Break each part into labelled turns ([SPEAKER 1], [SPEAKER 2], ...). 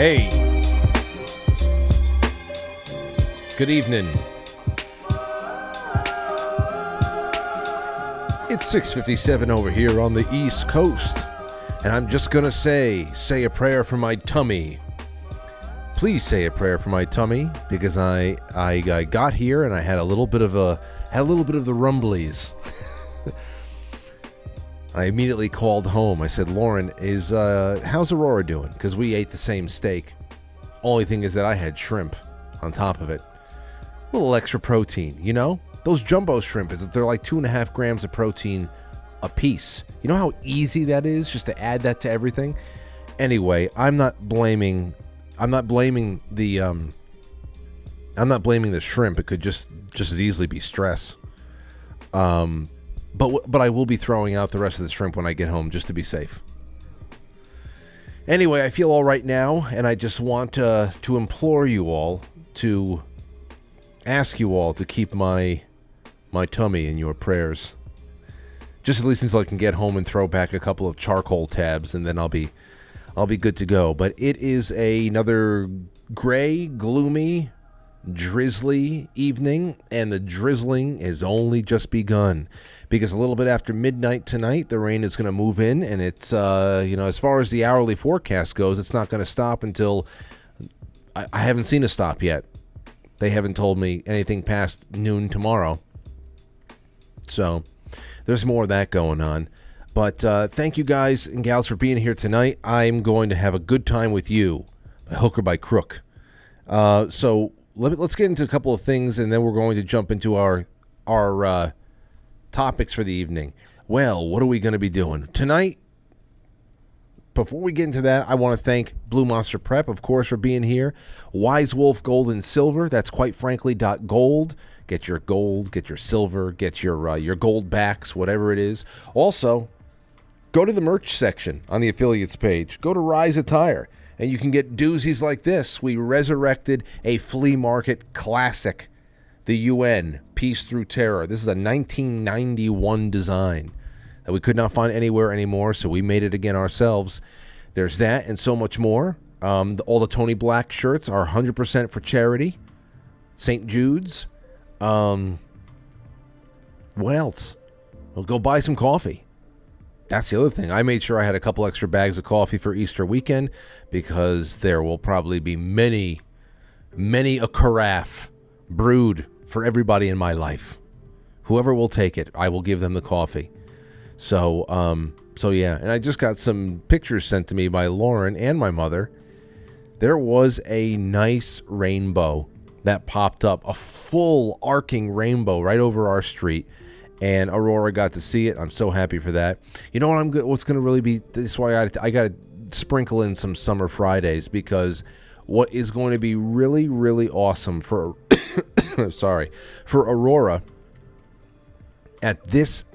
[SPEAKER 1] Hey, good evening. It's 6:57 over here on the East Coast, and I'm just gonna say a prayer for my tummy. Please say a prayer for my tummy, because I got here and I had a little bit of the rumblies. I immediately called home. I said, Lauren, how's Aurora doing? Because we ate the same steak. Only thing is that I had shrimp on top of it. A little extra protein, you know? Those jumbo shrimp, they're like 2.5 grams of protein a piece. You know how easy that is just to add that to everything? Anyway, I'm not blaming the shrimp. It could just as easily be stress. But I will be throwing out the rest of the shrimp when I get home, just to be safe. Anyway, I feel all right now, and I just want to implore you all, to ask you all to keep my tummy in your prayers. Just at least until I can get home and throw back a couple of charcoal tabs, and then I'll be good to go. But it is another gray, gloomy, drizzly evening, and the drizzling has only just begun, because a little bit after midnight tonight the rain is going to move in, and it's as far as the hourly forecast goes, it's not going to stop until I haven't seen a stop yet. They haven't told me anything past noon tomorrow, so there's more of that going on. But thank you guys and gals for being here tonight. I'm going to have a good time with you, by hook or by crook. So let's get into a couple of things, and then we're going to jump into our topics for the evening. Well, what are we going to be doing tonight? Before we get into that, I want to thank Blue Monster Prep, of course, for being here. Wise Wolf Gold and Silver, that's quite frankly .gold. Get your gold, get your silver, get your gold backs, whatever it is. Also, go to the merch section on the affiliates page. Go to Rise Attire, and you can get doozies like this. We resurrected a flea market classic, the UN, Peace Through Terror. This is a 1991 design that we could not find anywhere anymore, so we made it again ourselves. There's that and so much more. All the Tony Black shirts are 100% for charity. St. Jude's. What else? Well, go buy some coffee. That's the other thing. I made sure I had a couple extra bags of coffee for Easter weekend, because there will probably be many a carafe brewed for everybody in my life. Whoever will take it, I will give them the coffee. So yeah. And I just got some pictures sent to me by Lauren and my mother. There was a nice rainbow that popped up, a full arcing rainbow right over our street. And Aurora got to see it. I'm so happy for that. You know what? What's going to really be? This is why I got to sprinkle in some Summer Fridays, because what is going to be really, really awesome for for Aurora at this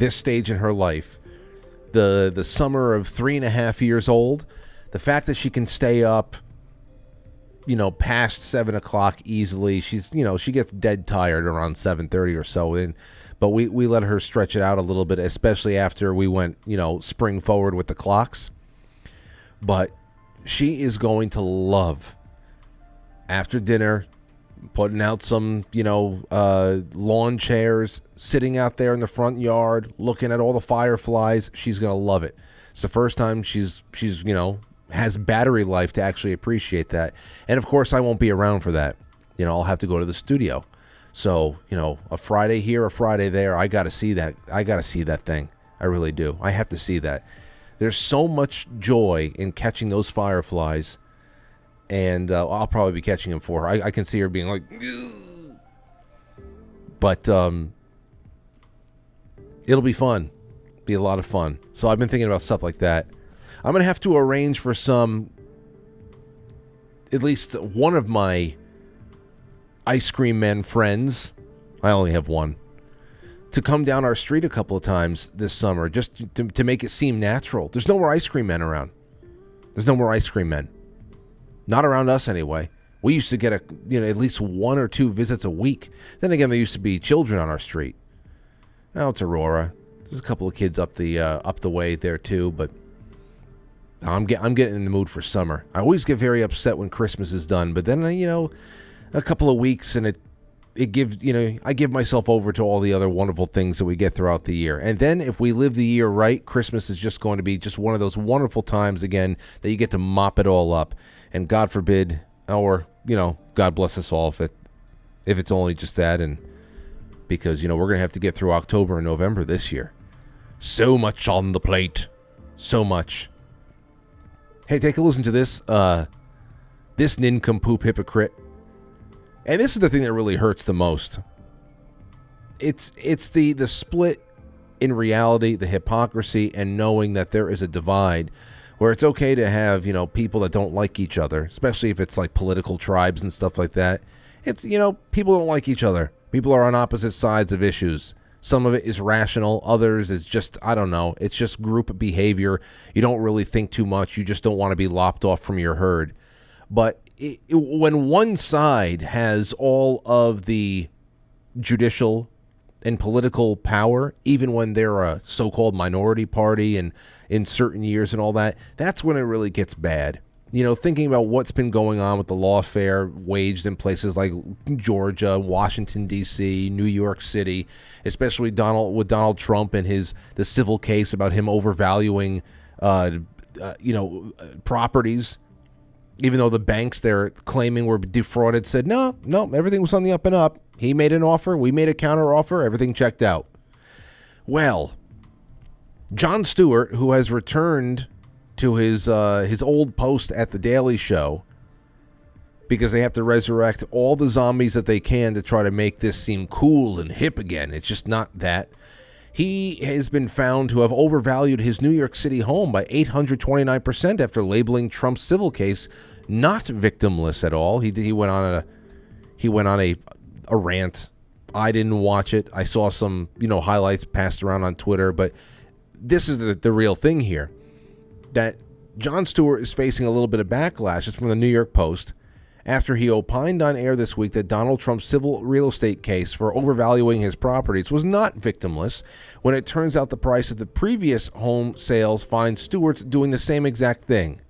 [SPEAKER 1] stage in her life, the summer of 3.5 years old, the fact that she can stay up, past 7 o'clock easily. She's, she gets dead tired around 7:30 or so. But we let her stretch it out a little bit, especially after we went, spring forward with the clocks. But she is going to love, after dinner, putting out some, lawn chairs, sitting out there in the front yard, looking at all the fireflies. She's going to love it. It's the first time she's has battery life to actually appreciate that. And, of course, I won't be around for that. I'll have to go to the studio. So, a Friday here, a Friday there, I got to see that. I got to see that thing. I really do. I have to see that. There's so much joy in catching those fireflies, and I'll probably be catching them for her. I can see her being like, ugh. But it'll be fun. Be a lot of fun. So I've been thinking about stuff like that. I'm going to have to arrange for at least one of my ice cream men friends, I only have one, to come down our street a couple of times this summer, just to make it seem natural. There's no more ice cream men around. There's no more ice cream men. Not around us anyway. We used to get at least 1 or 2 visits a week. Then again, there used to be children on our street. Now it's Aurora. There's a couple of kids up the way there too, but I'm getting in the mood for summer. I always get very upset when Christmas is done, but then a couple of weeks and it gives I give myself over to all the other wonderful things that we get throughout the year. And then if we live the year right, Christmas is just going to be just one of those wonderful times again that you get to mop it all up. And God forbid, or God bless us all if it's only just that, and because we're going to have to get through October and November this year. So much on the plate. So much. Hey, take a listen to this this nincompoop hypocrite. And this is the thing that really hurts the most. It's the split in reality, the hypocrisy, and knowing that there is a divide where it's okay to have, people that don't like each other, especially if it's like political tribes and stuff like that. It's, people don't like each other. People are on opposite sides of issues. Some of it is rational. Others is just, I don't know. It's just group behavior. You don't really think too much. You just don't want to be lopped off from your herd. But when one side has all of the judicial and political power, even when they're a so-called minority party and in certain years and all that, that's when it really gets bad. Thinking about what's been going on with the lawfare waged in places like Georgia, Washington, D.C., New York City, especially with Donald Trump and the civil case about him overvaluing, properties, even though the banks they're claiming were defrauded said, no, everything was on the up and up. He made an offer. We made a counter offer. Everything checked out. Well, Jon Stewart, who has returned to his old post at The Daily Show because they have to resurrect all the zombies that they can to try to make this seem cool and hip again. It's just not that. He has been found to have overvalued his New York City home by 829% after labeling Trump's civil case not victimless at all. He went on a rant. I didn't watch it. I saw some highlights passed around on Twitter, but this is the real thing here. That Jon Stewart is facing a little bit of backlash. It's from the New York Post after he opined on air this week that Donald Trump's civil real estate case for overvaluing his properties was not victimless, when it turns out the price of the previous home sales finds Stewart's doing the same exact thing.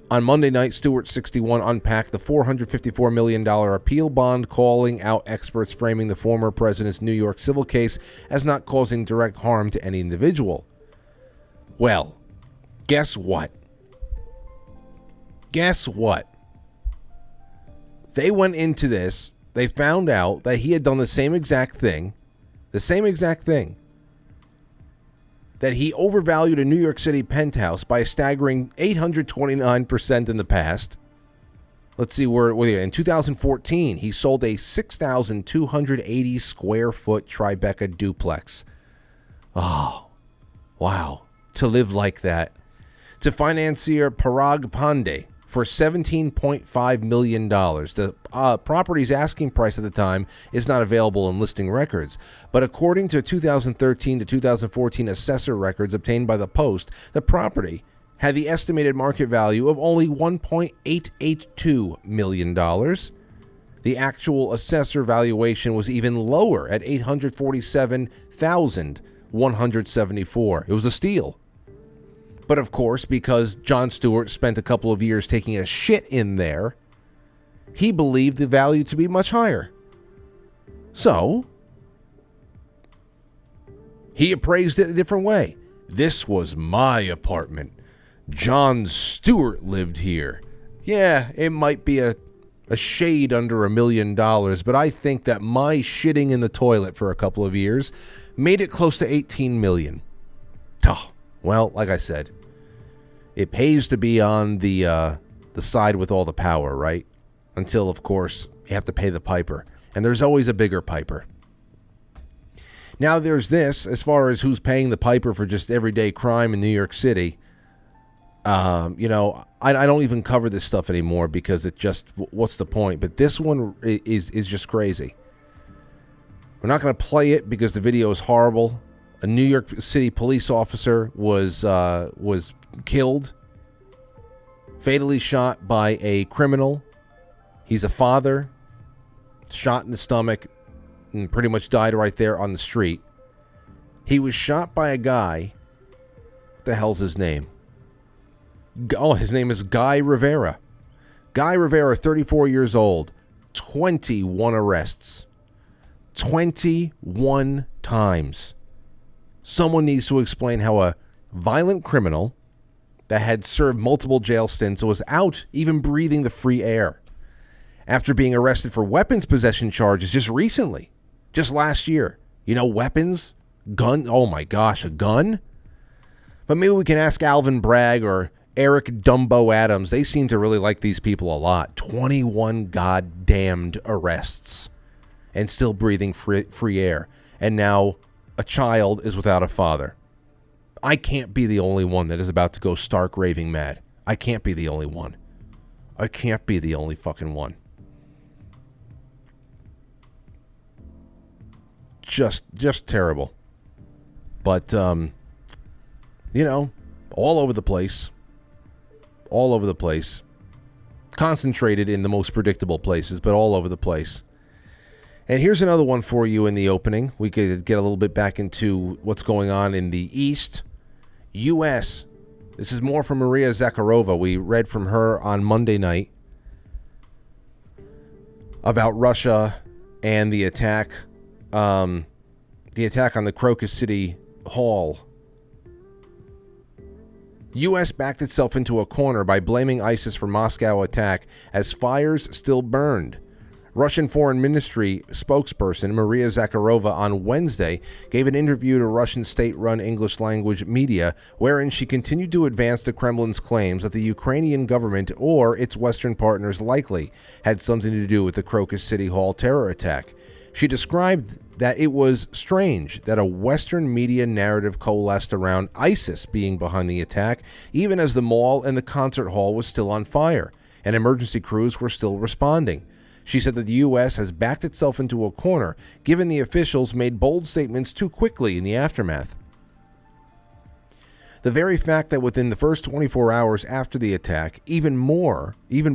[SPEAKER 1] On Monday night, Stewart, 61, unpacked the $454 million appeal bond, calling out experts framing the former president's New York civil case as not causing direct harm to any individual. Well, guess what? They went into this, they found out that he had done the same exact thing, that he overvalued a New York City penthouse by a staggering 829% in the past. Let's see where in 2014, he sold a 6,280 square foot Tribeca duplex. Oh, wow. To live like that. To financier Parag Pandey for $17.5 million. The property's asking price at the time is not available in listing records, but according to 2013 to 2014 assessor records obtained by the Post, the property had the estimated market value of only $1.882 million. The actual assessor valuation was even lower at $847,174. It was a steal. But of course, because Jon Stewart spent a couple of years taking a shit in there, he believed the value to be much higher. So, he appraised it a different way. This was my apartment. Jon Stewart lived here. Yeah, it might be a shade under $1 million, but I think that my shitting in the toilet for a couple of years made it close to $18 million. Oh, well, like I said, it pays to be on the side with all the power, right? Until, of course, you have to pay the piper. And there's always a bigger piper. Now there's this, as far as who's paying the piper for just everyday crime in New York City. I don't even cover this stuff anymore because it just, what's the point? But this one is just crazy. We're not going to play it because the video is horrible. A New York City police officer was killed, fatally shot by a criminal. He's a father, shot in the stomach, and pretty much died right there on the street. He was shot by a guy. What the hell's his name? His name is Guy Rivera. Guy Rivera, 34 years old, 21 arrests. 21 times. Someone needs to explain how a violent criminal that had served multiple jail stints was out even breathing the free air after being arrested for weapons possession charges just recently, just last year. You know, weapons, gun. Oh my gosh, a gun? But maybe we can ask Alvin Bragg or Eric Dumbo Adams. They seem to really like these people a lot. 21 goddamned arrests and still breathing free air. And now a child is without a father. I can't be the only one that is about to go stark raving mad. I can't be the only one. I can't be the only fucking one. Just terrible. But, you know, all over the place. All over the place. Concentrated in the most predictable places, but all over the place. And here's another one for you in the opening. We could get a little bit back into what's going on in the East. U.S. This is more from Maria Zakharova. We read from her on Monday night about Russia and the attack on the Crocus City Hall. U.S. backed itself into a corner by blaming ISIS for Moscow attack as fires still burned. Russian Foreign Ministry spokesperson Maria Zakharova on Wednesday gave an interview to Russian state-run English-language media wherein she continued to advance the Kremlin's claims that the Ukrainian government or its Western partners likely had something to do with the Crocus City Hall terror attack. She described that it was strange that a Western media narrative coalesced around ISIS being behind the attack, even as the mall and the concert hall was still on fire, and emergency crews were still responding. She said that the U.S. has backed itself into a corner, given the officials made bold statements too quickly in the aftermath. The very fact that within the first 24 hours after the attack, even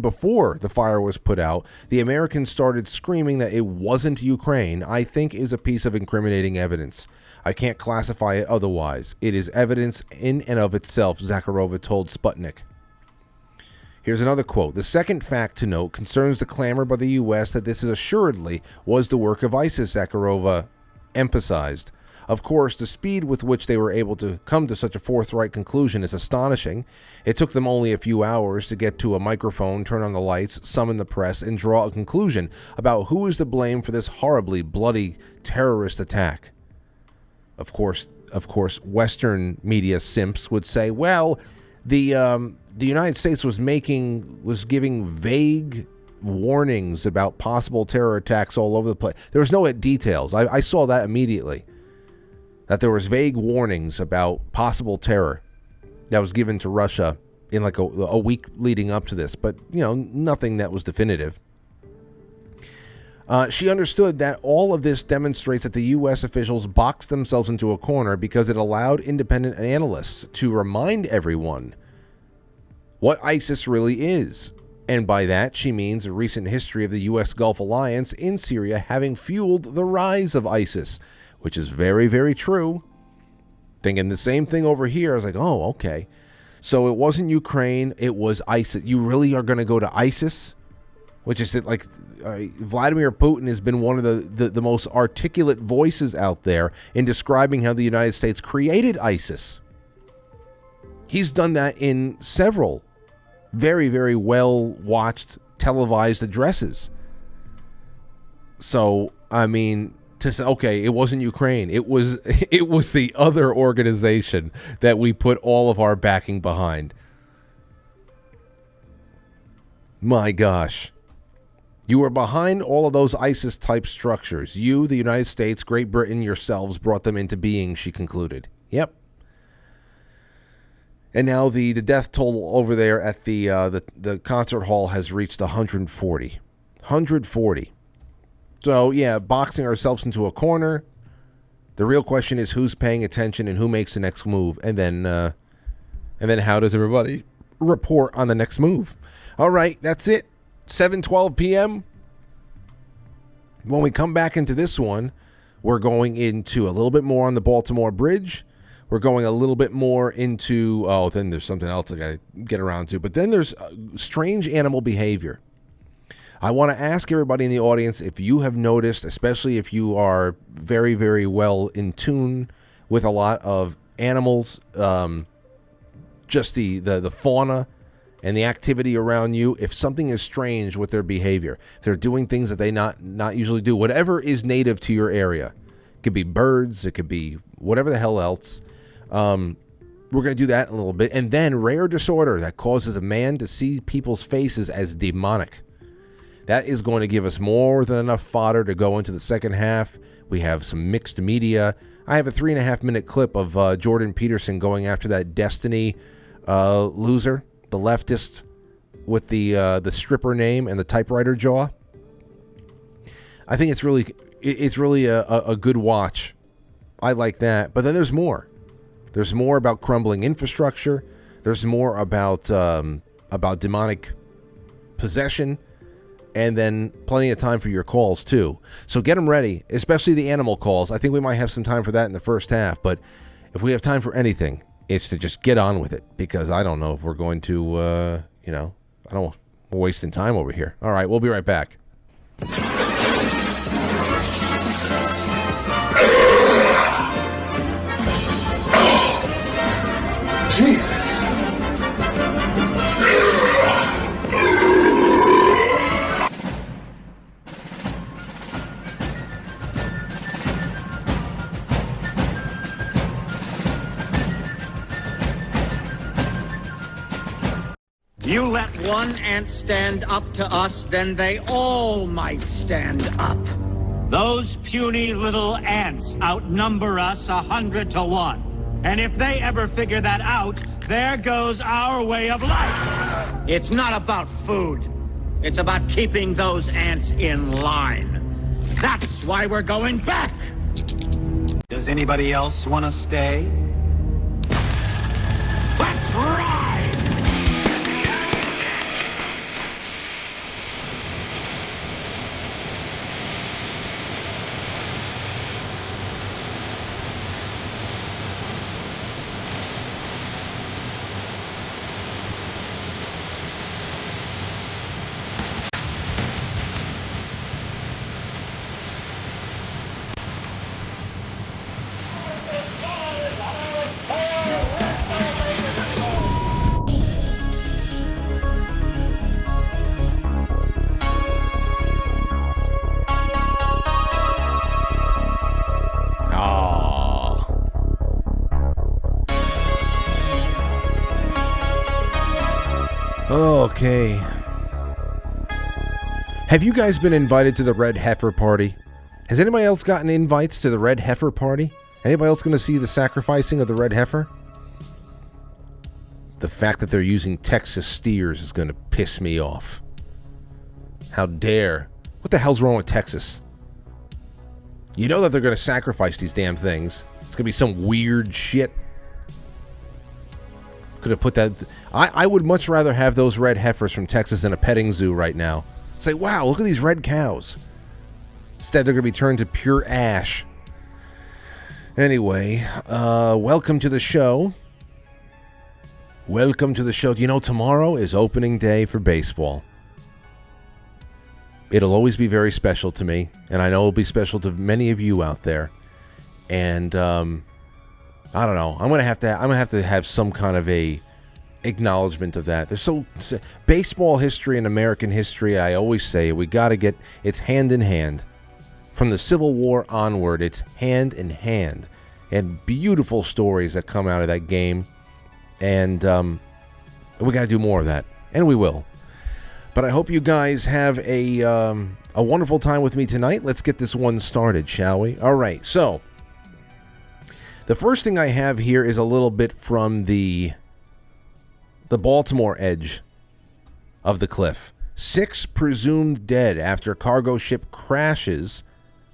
[SPEAKER 1] before the fire was put out, the Americans started screaming that it wasn't Ukraine, I think is a piece of incriminating evidence. I can't classify it otherwise. It is evidence in and of itself, Zakharova told Sputnik. Here's another quote. The second fact to note concerns the clamor by the U.S. that this assuredly was the work of ISIS, Zakharova emphasized. Of course, the speed with which they were able to come to such a forthright conclusion is astonishing. It took them only a few hours to get to a microphone, turn on the lights, summon the press, and draw a conclusion about who is to blame for this horribly bloody terrorist attack. Of course, Western media simps would say, well, the United States was giving vague warnings about possible terror attacks all over the place. There was no details. I saw that immediately. That there was vague warnings about possible terror that was given to Russia in like a week leading up to this, but nothing that was definitive. She understood that all of this demonstrates that the U.S. officials boxed themselves into a corner because it allowed independent analysts to remind everyone what ISIS really is. And by that, she means a recent history of the U.S. Gulf alliance in Syria having fueled the rise of ISIS, which is very, very true. Thinking the same thing over here. I was like, oh, okay. So it wasn't Ukraine, it was ISIS. You really are going to go to ISIS? Which is like Vladimir Putin has been one of the most articulate voices out there in describing how the United States created ISIS. He's done that in several very, very well-watched televised addresses. So, I mean, to say, okay, it wasn't Ukraine. It was the other organization that we put all of our backing behind. My gosh. You were behind all of those ISIS-type structures. You, the United States, Great Britain, yourselves brought them into being, she concluded. Yep. And now the death toll over there at the concert hall has reached 140. 140. So, yeah, boxing ourselves into a corner. The real question is who's paying attention and who makes the next move. And then how does everybody report on the next move? All right, that's it. 7:12 p.m. When we come back into this one, we're going into a little bit more on the Baltimore Bridge. We're going a little bit more into, then there's something else I got to get around to. But then there's strange animal behavior. I want to ask everybody in the audience if you have noticed, especially if you are very, very well in tune with a lot of animals, just the fauna and the activity around you, if something is strange with their behavior, if they're doing things that they not usually do, whatever is native to your area. It could be birds, it could be whatever the hell else. We're going to do that in a little bit. And then rare disorder that causes a man to see people's faces as demonic. That is going to give us more than enough fodder to go into the second half. We have some mixed media. I have a 3.5-minute clip of Jordan Peterson going after that Destiny loser, the leftist with the stripper name and the typewriter jaw. I think it's really a good watch. I like that. But then there's more. There's more about crumbling infrastructure. There's more about demonic possession. And then plenty of time for your calls, too. So get them ready, especially the animal calls. I think we might have some time for that in the first half. But if we have time for anything, it's to just get on with it. Because I don't know if we're going to, we're wasting time over here. All right, we'll be right back.
[SPEAKER 2] Jesus.
[SPEAKER 3] You let one ant stand up to us, then they all might stand up. Those puny little ants outnumber us 100 to 1. And if they ever figure that out, there goes our way of life. It's not about food. It's about keeping those ants in line. That's why we're going back.
[SPEAKER 4] Does anybody else want to stay?
[SPEAKER 3] Let's ride!
[SPEAKER 1] Okay. Have you guys been invited to the Red Heifer Party? Has anybody else gotten invites to the Red Heifer Party? Anybody else going to see the sacrificing of the Red Heifer? The fact that they're using Texas steers is going to piss me off. How dare. What the hell's wrong with Texas? You know that they're going to sacrifice these damn things. It's going to be some weird shit. Could have put that... I would much rather have those red heifers from Texas in a petting zoo right now. Say, wow, look at these red cows. Instead, they're going to be turned to pure ash. Anyway, welcome to the show. Welcome to the show. You know, tomorrow is opening day for baseball. It'll always be very special to me, and I know it'll be special to many of you out there. And I don't know. I'm gonna have to have some kind of a acknowledgement of that. There's baseball history and American history. I always say we got to get it's hand in hand. From the Civil War onward, it's hand in hand, and beautiful stories that come out of that game. And we got to do more of that, and we will. But I hope you guys have a wonderful time with me tonight. Let's get this one started, shall we? All right, so the first thing I have here is a little bit from the Baltimore edge of the cliff. 6 presumed dead after cargo ship crashes,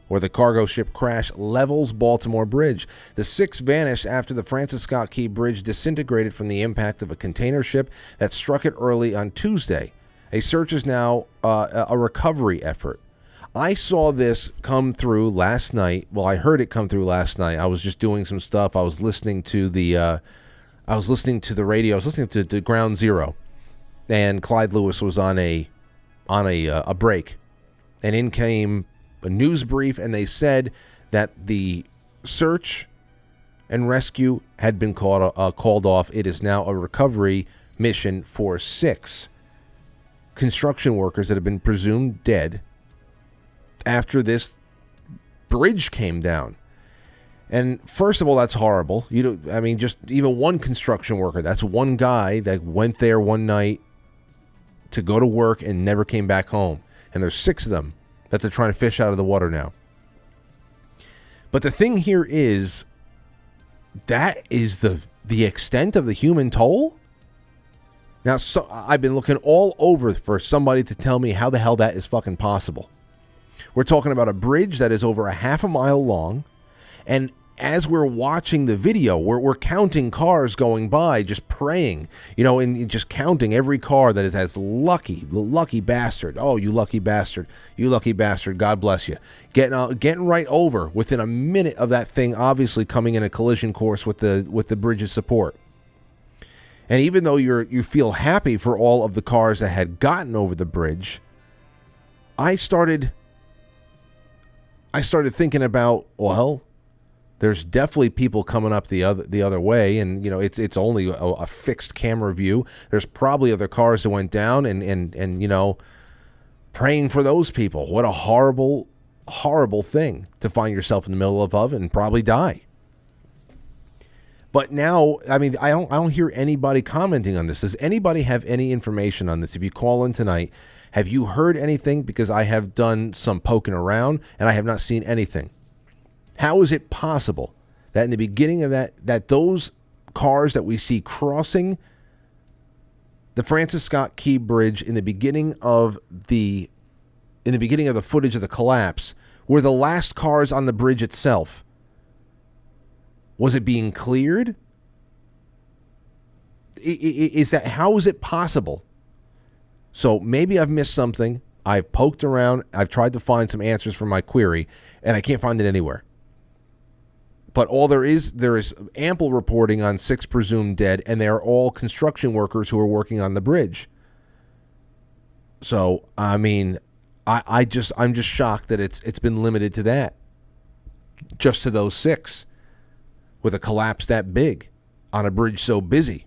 [SPEAKER 1] or the cargo ship crash levels Baltimore Bridge. The 6 vanished after the Francis Scott Key Bridge disintegrated from the impact of a container ship that struck it early on Tuesday. A search is now a recovery effort. I saw this come through last night. Well, I heard it come through last night. I was just doing some stuff. I was listening to the radio. I was listening to Ground Zero, and Clyde Lewis was on a break, and in came a news brief, and they said that the search and rescue had been called off. It is now a recovery mission for 6 construction workers that have been presumed dead after this bridge came down. And first of all, that's horrible. Just even one construction worker, that's one guy that went there one night to go to work and never came back home. And there's 6 of them that they're trying to fish out of the water now. But the thing here is, that is the extent of the human toll? Now, so I've been looking all over for somebody to tell me how the hell that is fucking possible. We're talking about a bridge that is over a half a mile long, and as we're watching the video, we're counting cars going by, just praying, and just counting every car that is as lucky bastard. Oh, you lucky bastard. You lucky bastard. God bless you. Getting right over within a minute of that thing obviously coming in a collision course with the bridge's support. And even though you feel happy for all of the cars that had gotten over the bridge, I started thinking about, well, there's definitely people coming up the other way, and it's only a fixed camera view. There's probably other cars that went down, and praying for those people. What a horrible, horrible thing to find yourself in the middle of and probably die. But now, I don't hear anybody commenting on this. Does anybody have any information on this? If you call in tonight, have you heard anything? Because I have done some poking around, and I have not seen anything. How is it possible that in the beginning of that those cars that we see crossing the Francis Scott Key Bridge in the beginning of the footage of the collapse were the last cars on the bridge itself? Was it being cleared? How is it possible? So maybe I've missed something. I've poked around. I've tried to find some answers for my query, and I can't find it anywhere. But all there is ample reporting on 6 presumed dead, and they are all construction workers who are working on the bridge. So I'm just shocked that it's been limited to that, just to those 6, with a collapse that big on a bridge so busy.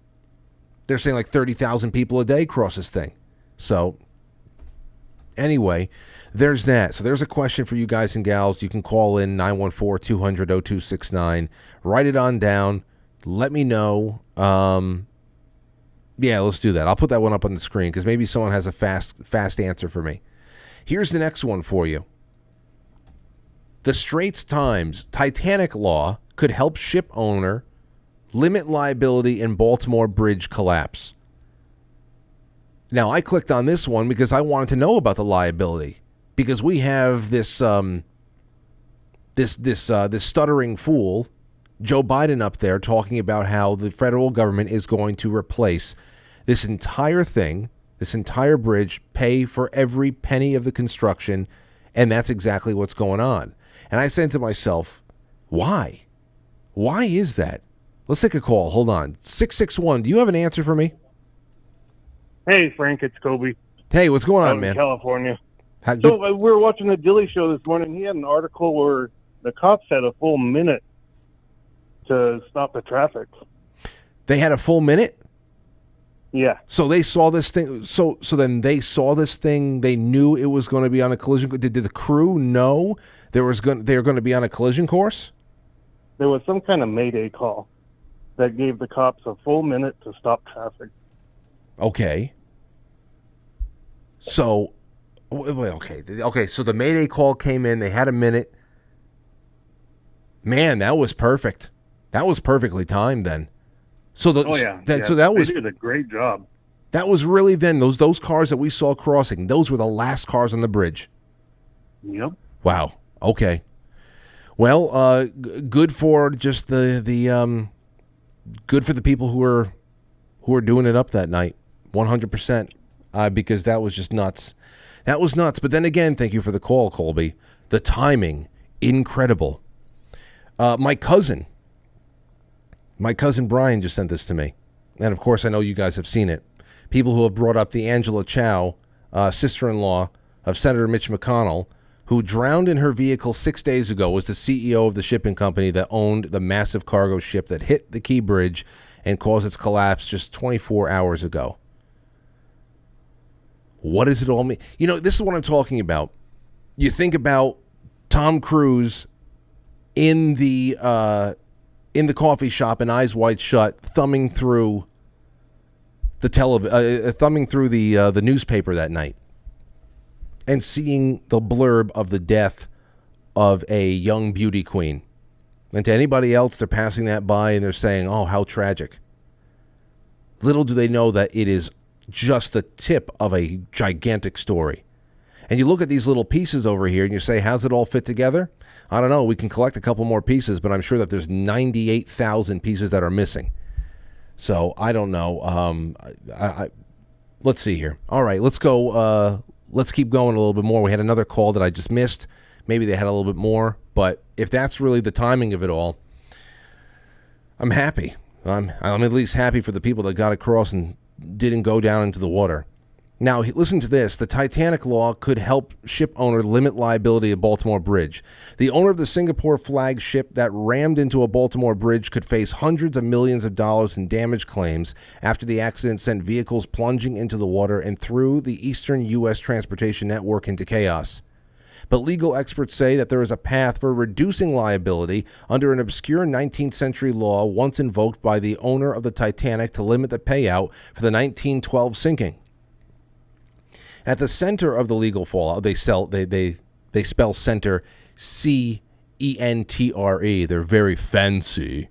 [SPEAKER 1] They're saying like 30,000 people a day cross this thing. So anyway, there's that. So there's a question for you guys and gals. You can call in 914-200-0269. Write it on down. Let me know. Yeah, let's do that. I'll put that one up on the screen because maybe someone has a fast answer for me. Here's the next one for you. The Straits Times: Titanic law could help ship owner limit liability in Baltimore bridge collapse. Now, I clicked on this one because I wanted to know about the liability, because we have this stuttering fool, Joe Biden, up there talking about how the federal government is going to replace this entire thing, this entire bridge, pay for every penny of the construction, and that's exactly what's going on. And I said to myself, why? Why is that? Let's take a call. Hold on. 661, do you have an answer for me?
[SPEAKER 2] Hey, Frank, it's Kobe.
[SPEAKER 1] Hey, what's going on,
[SPEAKER 2] in
[SPEAKER 1] man?
[SPEAKER 2] California. We were watching the Dilly Show this morning. He had an article where the cops had a full minute to stop the traffic.
[SPEAKER 1] They had a full minute?
[SPEAKER 2] Yeah.
[SPEAKER 1] So they saw this thing. So then they saw this thing. They knew it was going to be on a collision. Did the crew know they were going to be on a collision course?
[SPEAKER 2] There was some kind of mayday call that gave the cops a full minute to stop traffic.
[SPEAKER 1] Okay. So, okay. So the mayday call came in. They had a minute. Man, that was perfect. That was perfectly timed then. So So that was.
[SPEAKER 2] They did a great job.
[SPEAKER 1] That was really then those cars that we saw crossing. Those were the last cars on the bridge.
[SPEAKER 2] Yep.
[SPEAKER 1] Wow. Okay. Well, good for just the good for the people who are doing it up that night. 100%. because that was just nuts. That was nuts. But then again, thank you for the call, Colby. The timing, incredible. My cousin Brian just sent this to me. And of course, I know you guys have seen it. People who have brought up the Angela Chow, sister-in-law of Senator Mitch McConnell, who drowned in her vehicle 6 days ago, was the CEO of the shipping company that owned the massive cargo ship that hit the Key Bridge and caused its collapse just 24 hours ago. What does it all mean? You know, this is what I'm talking about. You think about Tom Cruise in the coffee shop and eyes wide shut, thumbing through the newspaper that night and seeing the blurb of the death of a young beauty queen. And to anybody else, they're passing that by and they're saying, oh, how tragic. Little do they know that it is just the tip of a gigantic story. And you look at these little pieces over here and you say, how's it all fit together? I don't know. We can collect a couple more pieces, but I'm sure that there's 98,000 pieces that are missing. So I don't know. Let's see here. All right, let's go. Let's keep going a little bit more. We had another call that I just missed. Maybe they had a little bit more. But if that's really the timing of it all, I'm happy. I'm at least happy for the people that got across and didn't go down into the water. Now, listen to this. The Titanic law could help ship owner limit liability at Baltimore Bridge. The owner of the Singapore flag ship that rammed into a Baltimore bridge could face hundreds of millions of dollars in damage claims after the accident sent vehicles plunging into the water and threw the eastern U.S. transportation network into chaos. But legal experts say that there is a path for reducing liability under an obscure 19th century law once invoked by the owner of the Titanic to limit the payout for the 1912 sinking. At the center of the legal fallout, they spell center C-E-N-T-R-E. They're very fancy.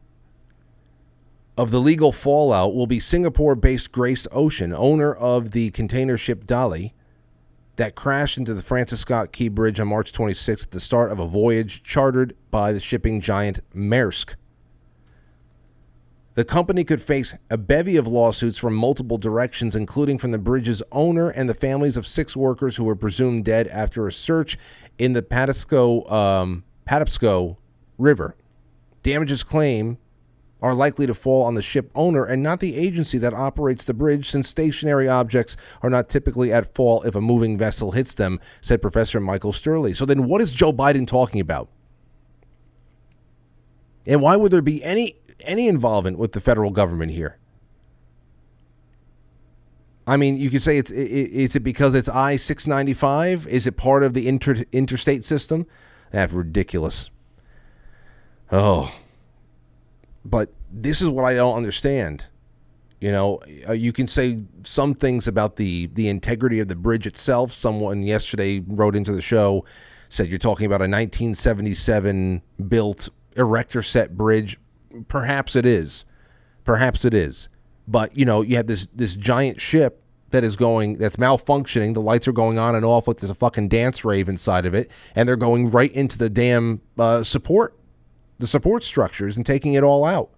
[SPEAKER 1] Of the legal fallout will be Singapore-based Grace Ocean, owner of the container ship Dali, that crashed into the Francis Scott Key Bridge on March 26th at the start of a voyage chartered by the shipping giant Maersk. The company could face a bevy of lawsuits from multiple directions, including from the bridge's owner and the families of 6 workers who were presumed dead after a search in the Patapsco River. Damages claim are likely to fall on the ship owner and not the agency that operates the bridge, since stationary objects are not typically at fault if a moving vessel hits them, said Professor Michael Sturley. So then what is Joe Biden talking about? And why would there be any involvement with the federal government here? I mean, you could say is it because it's I-695? Is it part of the interstate system? That's ridiculous. Oh. But this is what I don't understand. You know, you can say some things about the integrity of the bridge itself. Someone yesterday wrote into the show, said you're talking about a 1977 built erector set bridge. Perhaps it is. Perhaps it is. But, you know, you have this giant ship that's malfunctioning. The lights are going on and off like there's a fucking dance rave inside of it. And they're going right into the damn support structures and taking it all out.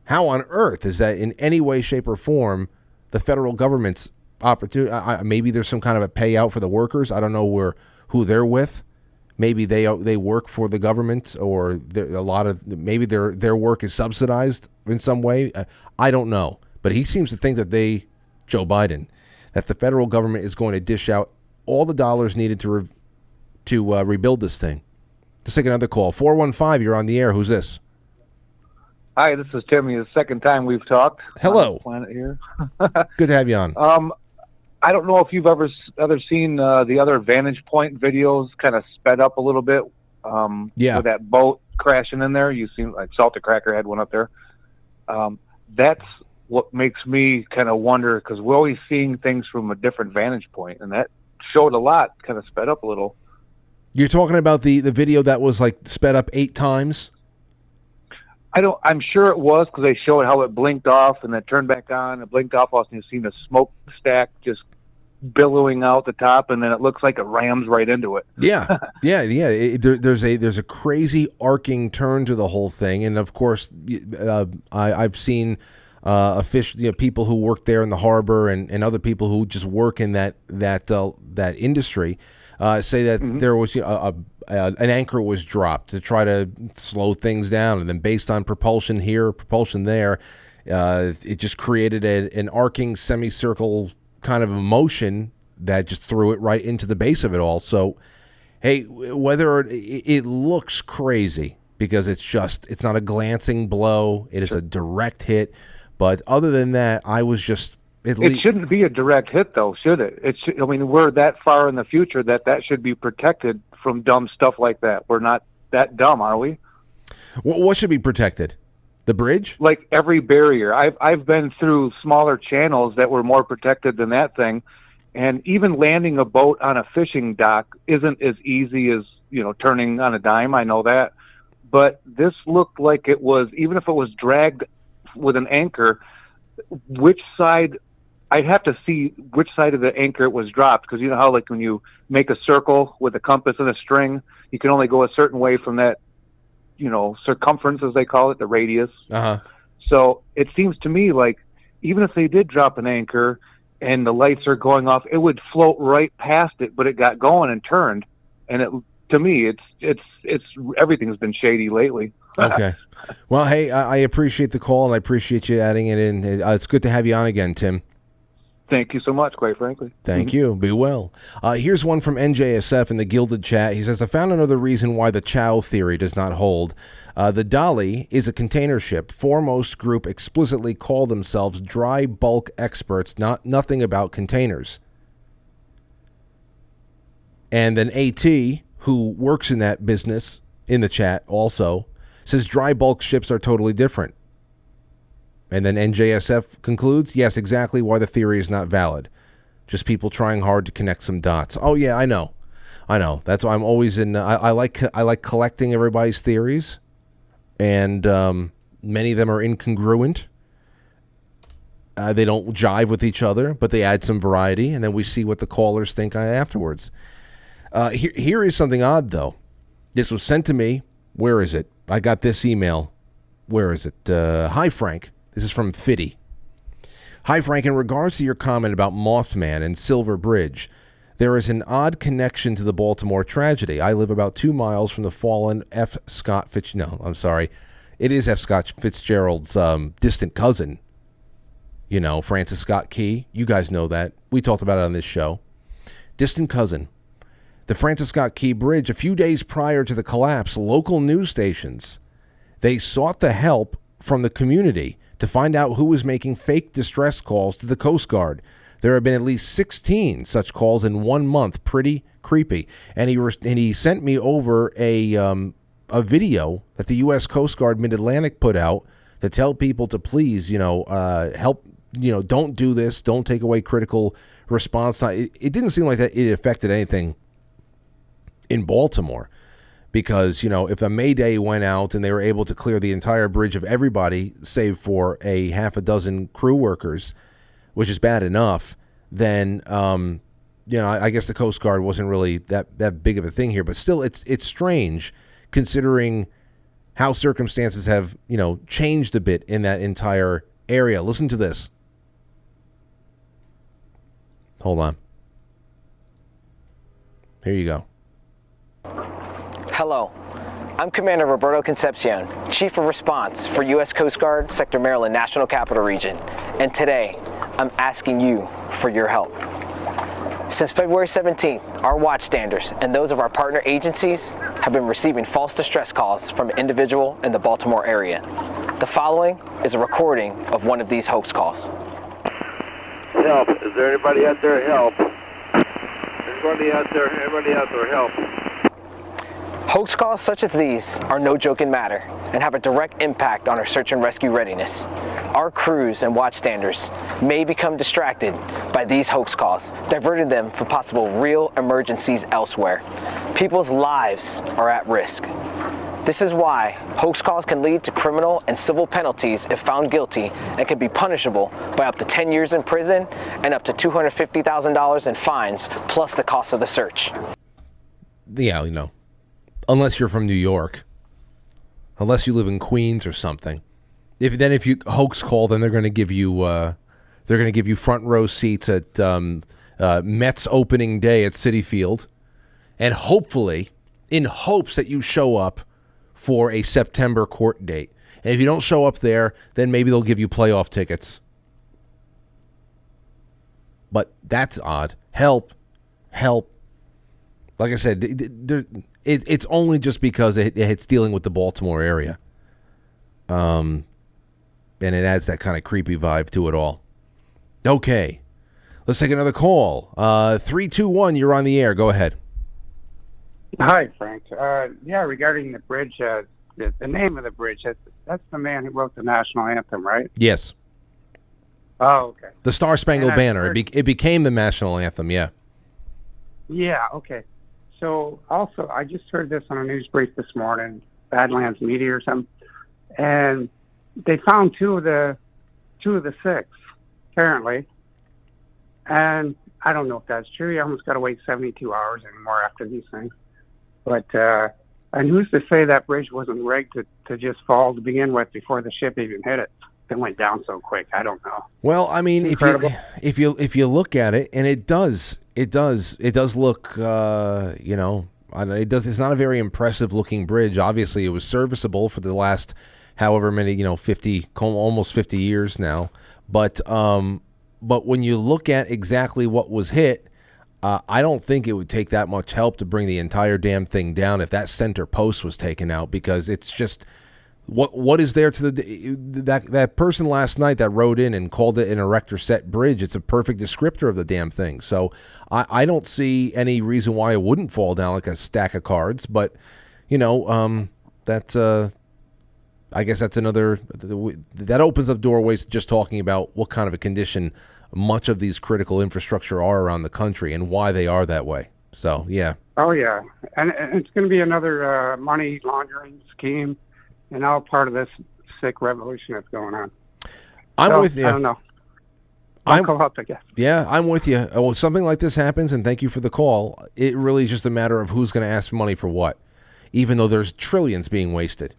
[SPEAKER 1] How on earth is that in any way, shape, or form the federal government's opportunity? Maybe there's some kind of a payout for the workers. I don't know who they're with. Maybe they work for the government, or maybe their work is subsidized in some way. I don't know, but he seems to think that Joe Biden, that the federal government is going to dish out all the dollars needed to rebuild this thing. Let's take another call. 415, you're on the air. Who's this?
[SPEAKER 5] Hi, this is Timmy. The second time we've talked.
[SPEAKER 1] Hello.
[SPEAKER 5] On the planet here.
[SPEAKER 1] Good to have you on.
[SPEAKER 5] I don't know if you've ever seen the other Vantage Point videos kind of sped up a little bit.
[SPEAKER 1] Yeah.
[SPEAKER 5] With that boat crashing in there. You seen, like, Salted Cracker had one up there. That's what makes me kind of wonder, because we're always seeing things from a different vantage point, and that showed a lot, kind of sped up a little.
[SPEAKER 1] You're talking about the video that was like sped up 8 times?
[SPEAKER 5] I'm sure it was, because they showed how it blinked off and then turned back on. It blinked off, and you've seen the smokestack just billowing out the top, and then it looks like it rams right into it.
[SPEAKER 1] Yeah. There's a crazy arcing turn to the whole thing, and of course, I've seen people who work there in the harbor and other people who just work in that industry say that there was an anchor was dropped to try to slow things down, and then based on propulsion here, propulsion there, it just created an arcing semicircle kind of a motion that just threw it right into the base of it all. So, hey, whether it looks crazy because it's not a glancing blow, it is a direct hit. But other than that, I was just... It
[SPEAKER 5] shouldn't be a direct hit, though, should it? We're that far in the future that should be protected from dumb stuff like that. We're not that dumb, are we?
[SPEAKER 1] What should be protected? The bridge?
[SPEAKER 5] Like every barrier. I've been through smaller channels that were more protected than that thing, and even landing a boat on a fishing dock isn't as easy as, turning on a dime. I know that. But this looked like it was, even if it was dragged with an anchor, which side... I'd have to see which side of the anchor it was dropped, because you know how, like, when you make a circle with a compass and a string, you can only go a certain way from that, circumference, as they call it, the radius.
[SPEAKER 1] Uh-huh.
[SPEAKER 5] So it seems to me like even if they did drop an anchor and the lights are going off, it would float right past it, but it got going and turned. And to me, it's everything's been shady lately.
[SPEAKER 1] Okay. Well, hey, I appreciate the call, and I appreciate you adding it in. It's good to have you on again, Tim.
[SPEAKER 5] Thank you so much, quite frankly.
[SPEAKER 1] Thank you. Be well. Here's one from NJSF in the Gilded Chat. He says, I found another reason why the Chow theory does not hold. The Dolly is a container ship. Foremost group explicitly call themselves dry bulk experts, nothing about containers. And then AT, who works in that business in the chat also, says dry bulk ships are totally different. And then NJSF concludes, yes, exactly why the theory is not valid. Just people trying hard to connect some dots. Oh, yeah, I know. That's why I'm always in... I like collecting everybody's theories, and many of them are incongruent. They don't jive with each other, but they add some variety, and then we see what the callers think afterwards. Here is something odd, though. This was sent to me. Where is it? I got this email. Where is it? Hi, Frank. This is from Fiddy. Hi, Frank. In regards to your comment about Mothman and Silver Bridge, there is an odd connection to the Baltimore tragedy. I live about 2 miles from the fallen F. Scott Fitzgerald. No, I'm sorry. It is F. Scott Fitzgerald's distant cousin. Francis Scott Key. You guys know that. We talked about it on this show. Distant cousin. The Francis Scott Key Bridge, a few days prior to the collapse, local news stations, they sought the help from the community to find out who was making fake distress calls to the Coast Guard. There have been at least 16 such calls in 1 month. Pretty creepy. And he sent me over a video that the U.S. Coast Guard Mid-Atlantic put out to tell people to please, help. Don't do this. Don't take away critical response time. It didn't seem like that it affected anything in Baltimore. Because, if a Mayday went out and they were able to clear the entire bridge of everybody, save for a half a dozen crew workers, which is bad enough, then, I guess the Coast Guard wasn't really that big of a thing here. But still, it's strange considering how circumstances have, changed a bit in that entire area. Listen to this. Hold on. Here you go.
[SPEAKER 6] Hello, I'm Commander Roberto Concepcion, Chief of Response for U.S. Coast Guard, Sector Maryland National Capital Region, and today I'm asking you for your help. Since February 17th, our watchstanders and those of our partner agencies have been receiving false distress calls from an individual in the Baltimore area. The following is a recording of one of these hoax calls.
[SPEAKER 7] Help, is there anybody out there? Help. Anybody out there, help.
[SPEAKER 6] Hoax calls such as these are no joking matter and have a direct impact on our search and rescue readiness. Our crews and watchstanders may become distracted by these hoax calls, diverting them from possible real emergencies elsewhere. People's lives are at risk. This is why hoax calls can lead to criminal and civil penalties if found guilty and can be punishable by up to 10 years in prison and up to $250,000 in fines, plus the cost of the search.
[SPEAKER 1] Yeah, unless you're from New York, unless you live in Queens or something, If you hoax call, then they're going to give you front row seats at Mets opening day at Citi Field, and hopefully, in hopes that you show up for a September court date. And if you don't show up there, then maybe they'll give you playoff tickets. But that's odd. Help. Like I said, it's only just because it's dealing with the Baltimore area. And it adds that kind of creepy vibe to it all. Okay. Let's take another call. 321, you're on the air. Go ahead.
[SPEAKER 8] Hi, Frank. Regarding the bridge, the name of the bridge, that's the man who wrote the national anthem, right?
[SPEAKER 1] Yes.
[SPEAKER 8] Oh, okay.
[SPEAKER 1] The Star Spangled Banner. It became the national anthem, yeah.
[SPEAKER 8] Yeah, okay. So, also, I just heard this on a news brief this morning, Badlands Media or something, and they found two of the six, apparently. And I don't know if that's true. You almost got to wait 72 hours anymore after these things. But, and who's to say that bridge wasn't rigged to just fall to begin with before the ship even hit it? It went down so quick. I don't know.
[SPEAKER 1] Well, I mean, if you look at it, and it does look, it's not a very impressive looking bridge. Obviously, it was serviceable for the last however many, almost 50 years now. But when you look at exactly what was hit, I don't think it would take that much help to bring the entire damn thing down if that center post was taken out, because it's just what is there to that person last night that wrote in and called it an erector set bridge. It's a perfect descriptor of the damn thing. So I don't see any reason why it wouldn't fall down like a stack of cards. But that's I guess that's another that opens up doorways to just talking about what kind of a condition much of these critical infrastructure are around the country and why they are that way. So, yeah.
[SPEAKER 8] Oh, yeah. And it's going to be another money laundering scheme and all part of this sick revolution that's going on.
[SPEAKER 1] I'm with you.
[SPEAKER 8] I don't know. I'll call up, I guess.
[SPEAKER 1] Yeah, I'm with you. Well, something like this happens, and thank you for the call. It really is just a matter of who's going to ask for money for what, even though there's trillions being wasted.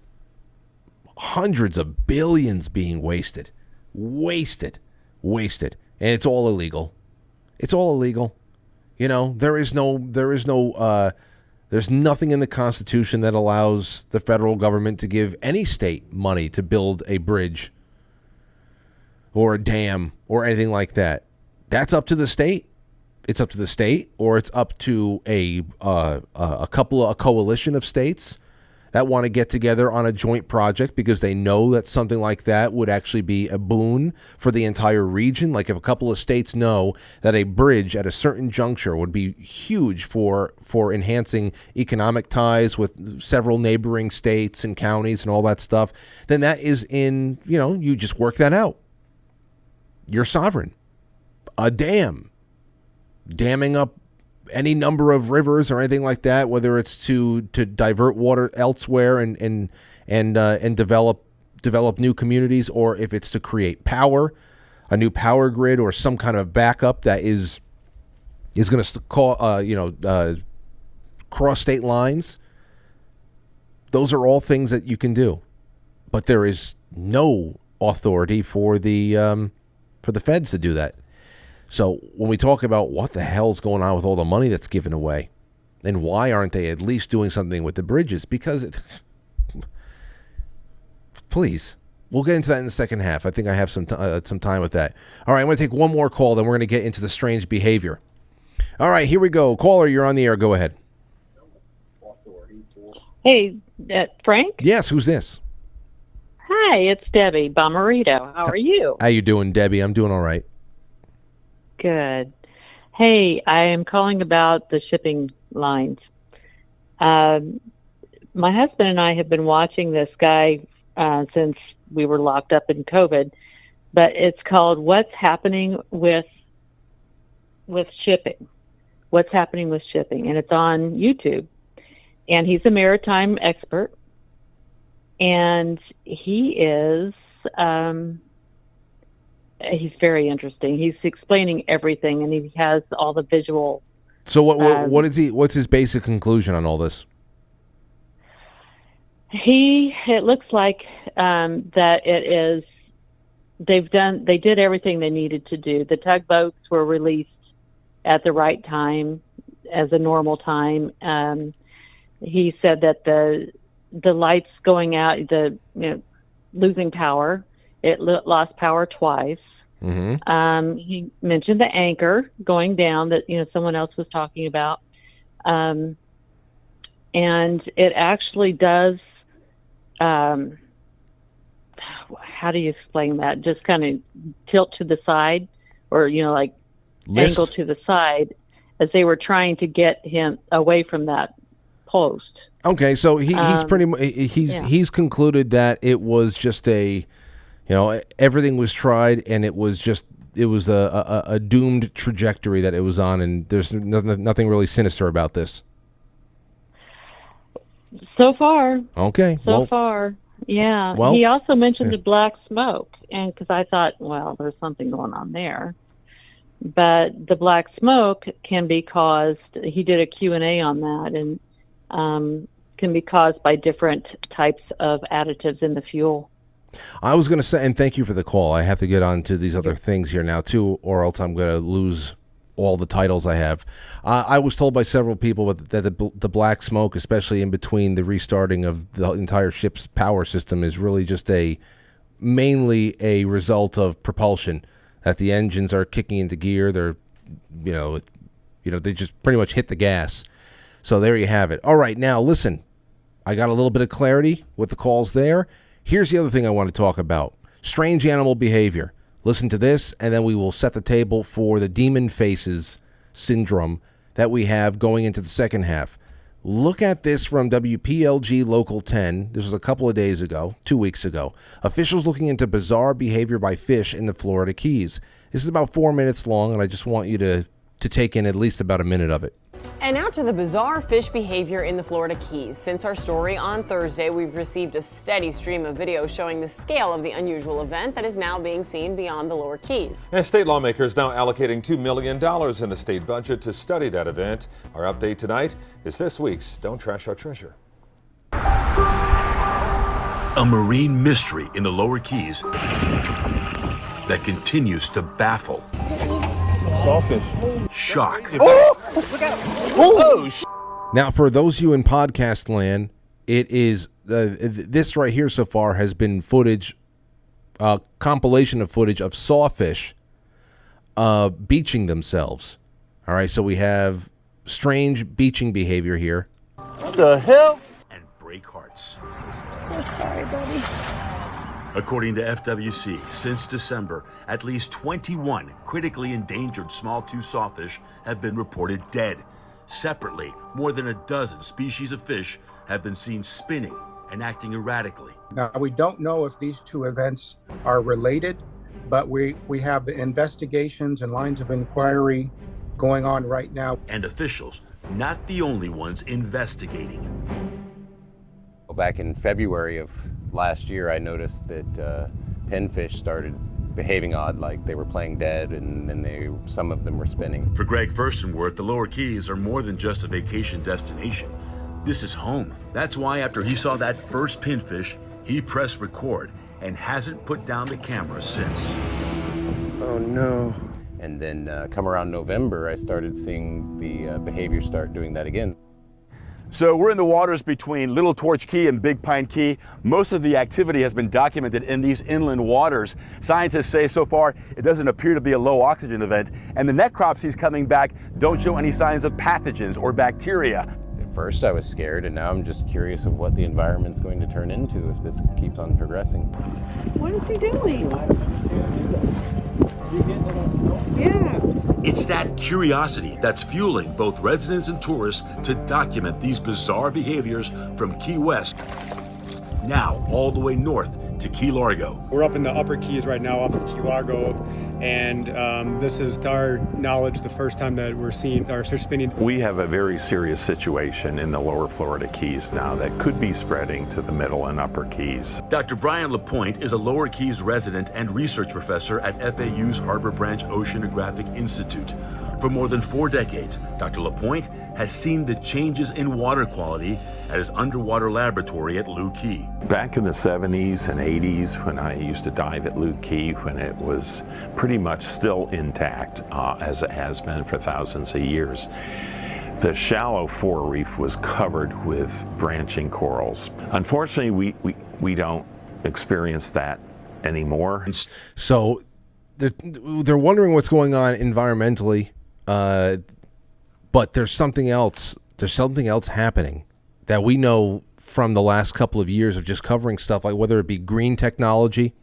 [SPEAKER 1] Hundreds of billions being wasted. Wasted. And it's all illegal. There's nothing in the Constitution that allows the federal government to give any state money to build a bridge or a dam or anything like that. That's up to the state. It's up to the state, or it's up to a coalition of states that want to get together on a joint project because they know that something like that would actually be a boon for the entire region. Like if a couple of states know that a bridge at a certain juncture would be huge for enhancing economic ties with several neighboring states and counties and all that stuff, then that is you just work that out. You're sovereign. A damming up any number of rivers or anything like that, whether it's to divert water elsewhere and develop new communities, or if it's to create power, a new power grid, or some kind of backup that is going to cross state lines. Those are all things that you can do, but there is no authority for the feds to do that. So when we talk about what the hell's going on with all the money that's given away, and why aren't they at least doing something with the bridges? Because please, we'll get into that in the second half. I think I have some time with that. All right, I'm going to take one more call, then we're going to get into the strange behavior. All right, here we go. Caller, you're on the air. Go ahead.
[SPEAKER 9] Hey, Frank?
[SPEAKER 1] Yes, who's this?
[SPEAKER 9] Hi, it's Debbie Bomarito. How are you?
[SPEAKER 1] How you doing, Debbie? I'm doing all right.
[SPEAKER 9] Good. Hey, I am calling about the shipping lines. My husband and I have been watching this guy since we were locked up in COVID, but it's called What's Happening with Shipping. What's Happening with Shipping, and it's on YouTube. And he's a maritime expert, and he is... he's very interesting. He's explaining everything, and he has all the visual.
[SPEAKER 1] So what is he? What's his basic conclusion on all this?
[SPEAKER 9] It looks like that it is. They did everything they needed to do. The tugboats were released at the right time, as a normal time. He said that the lights going out, losing power, it lost power twice.
[SPEAKER 1] Mm-hmm.
[SPEAKER 9] He mentioned the anchor going down that someone else was talking about, and it actually does. How do you explain that? Just kind of tilt to the side, or angle to the side, as they were trying to get him away from that post.
[SPEAKER 1] Okay, so he's pretty much he's concluded that it was just everything was tried, and it was a doomed trajectory that it was on, and there's nothing really sinister about this.
[SPEAKER 9] So far.
[SPEAKER 1] Okay.
[SPEAKER 9] So far. Yeah. Well, he also mentioned the black smoke, and because I thought, well, there's something going on there. But the black smoke can be caused, he did a Q&A on that, and can be caused by different types of additives in the fuel.
[SPEAKER 1] I was going to say, and thank you for the call. I have to get on to these other things here now, too, or else I'm going to lose all the titles I have. I was told by several people that the black smoke, especially in between the restarting of the entire ship's power system, is really just mainly a result of propulsion. That the engines are kicking into gear. They're, they just pretty much hit the gas. So there you have it. All right, now listen. I got a little bit of clarity with the calls there. Here's the other thing I want to talk about: strange animal behavior. Listen to this, and then we will set the table for the demon faces syndrome that we have going into the second half. Look at this from WPLG Local 10. This was a couple of days ago, 2 weeks ago. Officials looking into bizarre behavior by fish in the Florida Keys. This is about 4 minutes long, and I just want you to take in at least about a minute of it.
[SPEAKER 10] And now to the bizarre fish behavior in the Florida Keys. Since our story on Thursday, we've received a steady stream of videos showing the scale of the unusual event that is now being seen beyond the lower Keys.
[SPEAKER 11] And state lawmakers now allocating $2 million in the state budget to study that event. Our update tonight is this week's Don't Trash Our Treasure.
[SPEAKER 12] A marine mystery in the lower Keys that continues to baffle.
[SPEAKER 11] Sawfish.
[SPEAKER 12] Shock.
[SPEAKER 1] Now, for those of you in podcast land, it is this right here so far has been footage, compilation of footage of sawfish beaching themselves. All right, so we have strange beaching behavior here.
[SPEAKER 13] What the hell?
[SPEAKER 12] And break hearts.
[SPEAKER 14] I'm so sorry, buddy.
[SPEAKER 12] According to FWC, since December, at least 21 critically endangered small-tooth sawfish have been reported dead. Separately, more than a dozen species of fish have been seen spinning and acting erratically.
[SPEAKER 15] Now, we don't know if these two events are related, but we have investigations and lines of inquiry going on right now.
[SPEAKER 12] And officials, not the only ones investigating.
[SPEAKER 16] Back in February of last year, I noticed that pinfish started behaving odd, like they were playing dead, and then some of them were spinning.
[SPEAKER 12] For Greg Furstenworth, the Lower Keys are more than just a vacation destination. This is home. That's why after he saw that first pinfish, he pressed record and hasn't put down the camera since.
[SPEAKER 16] Oh no. And then come around November, I started seeing the behavior start doing that again.
[SPEAKER 17] So we're in the waters between Little Torch Key and Big Pine Key. Most of the activity has been documented in these inland waters. Scientists say so far it doesn't appear to be a low oxygen event, and the necropsies coming back don't show any signs of pathogens or bacteria.
[SPEAKER 16] At first I was scared, and now I'm just curious of what the environment's going to turn into if this keeps on progressing.
[SPEAKER 14] What is he doing? Yeah.
[SPEAKER 12] It's that curiosity that's fueling both residents and tourists to document these bizarre behaviors from Key West, now all the way north to Key Largo.
[SPEAKER 18] We're up in the upper Keys right now off of Key Largo, and this is, to our knowledge, the first time that we're seeing our fish spinning.
[SPEAKER 19] We have a very serious situation in the lower Florida Keys now that could be spreading to the middle and upper Keys.
[SPEAKER 12] Dr. Brian LaPointe is a Lower Keys resident and research professor at FAU's Harbor Branch Oceanographic Institute. For more than 4 decades, Dr. LaPointe has seen the changes in water quality at his underwater laboratory at Looe Key.
[SPEAKER 19] Back in the 70s and 80s, when I used to dive at Looe Key, when it was pretty much still intact, as it has been for thousands of years, the shallow fore reef was covered with branching corals. Unfortunately, we don't experience that anymore.
[SPEAKER 1] So they're wondering what's going on environmentally, but there's something else. There's something else happening that we know from the last couple of years of just covering stuff, like whether it be green technology.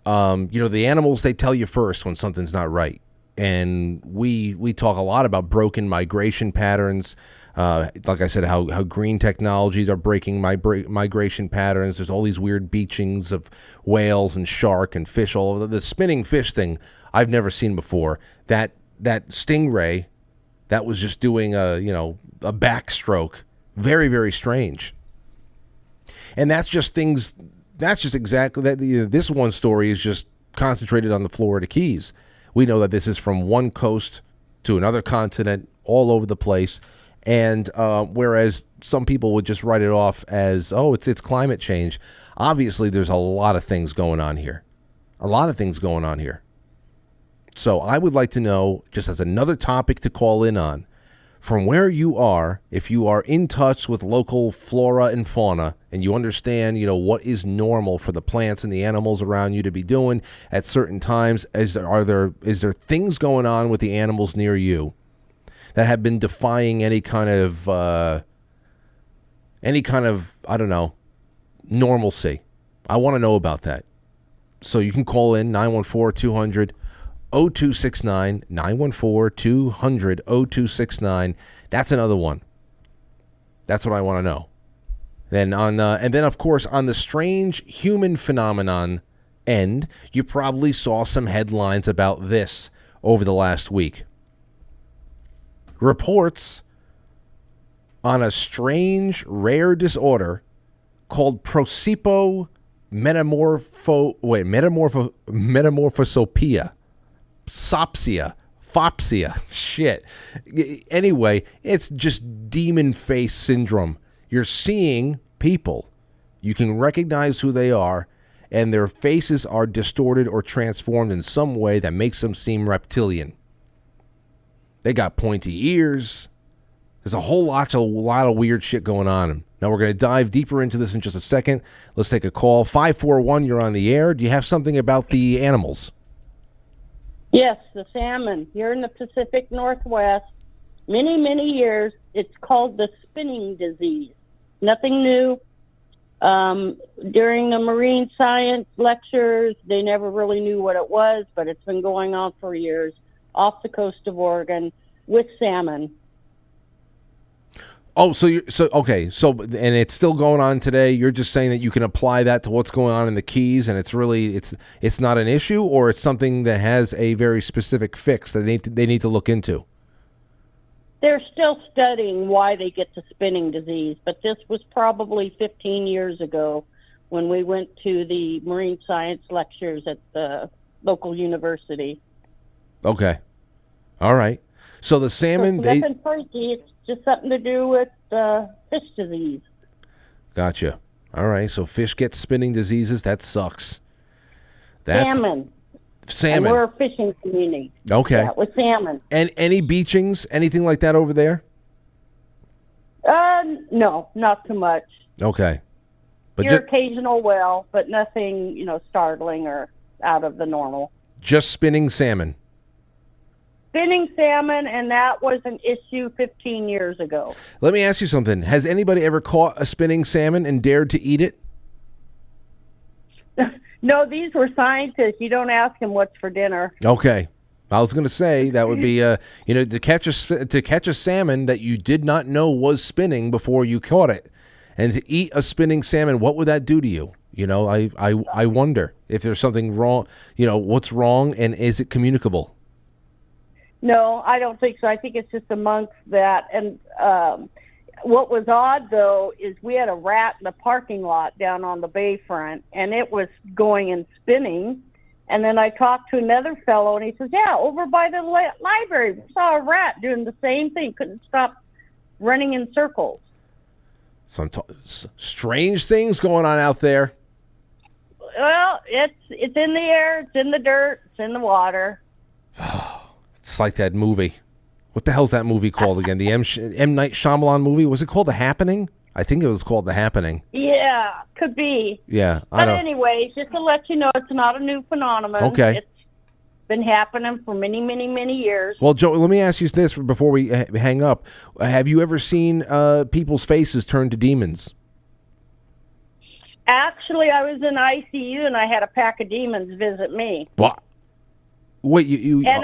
[SPEAKER 1] The animals, they tell you first when something's not right. And we talk a lot about broken migration patterns. Like I said, how green technologies are breaking migration patterns. There's all these weird beachings of whales and shark and fish. All of the spinning fish thing I've never seen before. That stingray that was just doing a backstroke. Very, very strange. And that's just things. That's just exactly that. This one story is just concentrated on the Florida Keys. We know that this is from one coast to another continent, all over the place. And whereas some people would just write it off as, oh, it's climate change. Obviously, there's a lot of things going on here. A lot of things going on here. So I would like to know, just as another topic to call in on, from where you are, if you are in touch with local flora and fauna and you understand, what is normal for the plants and the animals around you to be doing at certain times, is there things going on with the animals near you that have been defying any kind of I don't know, normalcy? I want to know about that. So you can call in 914-200 0269, 914-200 0269. That's another one. That's what I want to know. Then and then of course on the strange human phenomenon end, you probably saw some headlines about this over the last week. Reports on a strange rare disorder called metamorphosopia. Fopsia. Shit. Anyway, it's just demon face syndrome. You're seeing people. You can recognize who they are, and their faces are distorted or transformed in some way that makes them seem reptilian. They got pointy ears. There's a whole lot of weird shit going on. Now, we're going to dive deeper into this in just a second. Let's take a call. 541, you're on the air. Do you have something about the animals?
[SPEAKER 13] Yes, the salmon here in the Pacific Northwest. Many, many years. It's called the spinning disease. Nothing new. During the marine science lectures, they never really knew what it was, but it's been going on for years off the coast of Oregon with salmon.
[SPEAKER 1] Oh, okay. And it's still going on today. You're just saying that you can apply that to what's going on in the Keys, and it's not an issue, or it's something that has a very specific fix that they need to look into.
[SPEAKER 13] They're still studying why they get the spinning disease, but this was probably 15 years ago when we went to the marine science lectures at the local university. Okay.
[SPEAKER 1] All right. So the salmon,
[SPEAKER 13] so nothing freaky. It's just something to do with fish disease.
[SPEAKER 1] Gotcha. All right. So fish get spinning diseases. That sucks.
[SPEAKER 13] Salmon. And we're a fishing community.
[SPEAKER 1] Okay.
[SPEAKER 13] Yeah, with salmon.
[SPEAKER 1] And any beachings, anything like that over there?
[SPEAKER 13] No, not too much.
[SPEAKER 1] Okay.
[SPEAKER 13] But your occasional well, but nothing, startling or out of the normal.
[SPEAKER 1] Just spinning salmon.
[SPEAKER 13] Spinning salmon, and that was an issue 15 years ago.
[SPEAKER 1] Let me ask you something. Has anybody ever caught a spinning salmon and dared to eat it?
[SPEAKER 13] No, these were scientists. You don't ask them what's for dinner.
[SPEAKER 1] Okay. I was going to say that would be, to catch a salmon that you did not know was spinning before you caught it, and to eat a spinning salmon, what would that do to you? I wonder if there's something wrong. What's wrong, and is it communicable?
[SPEAKER 13] No, I don't think so. I think it's just amongst that. And what was odd, though, is we had a rat in the parking lot down on the bayfront, and it was going and spinning. And then I talked to another fellow, and he says, yeah, over by the library, we saw a rat doing the same thing, couldn't stop running in circles.
[SPEAKER 1] Some strange things going on out there.
[SPEAKER 13] Well, it's in the air, it's in the dirt, it's in the water.
[SPEAKER 1] It's like that movie. What the hell's that movie called again? The M. Night Shyamalan movie? Was it called The Happening? I think it was called The Happening.
[SPEAKER 13] Yeah, could be.
[SPEAKER 1] Yeah,
[SPEAKER 13] But anyway, just to let you know, it's not a new phenomenon.
[SPEAKER 1] Okay.
[SPEAKER 13] It's been happening for many, many, many years.
[SPEAKER 1] Well, Joe, let me ask you this before we hang up. Have you ever seen people's faces turn to demons?
[SPEAKER 13] Actually, I was in ICU, and I had a pack of demons visit me.
[SPEAKER 1] What? Wait, you
[SPEAKER 13] And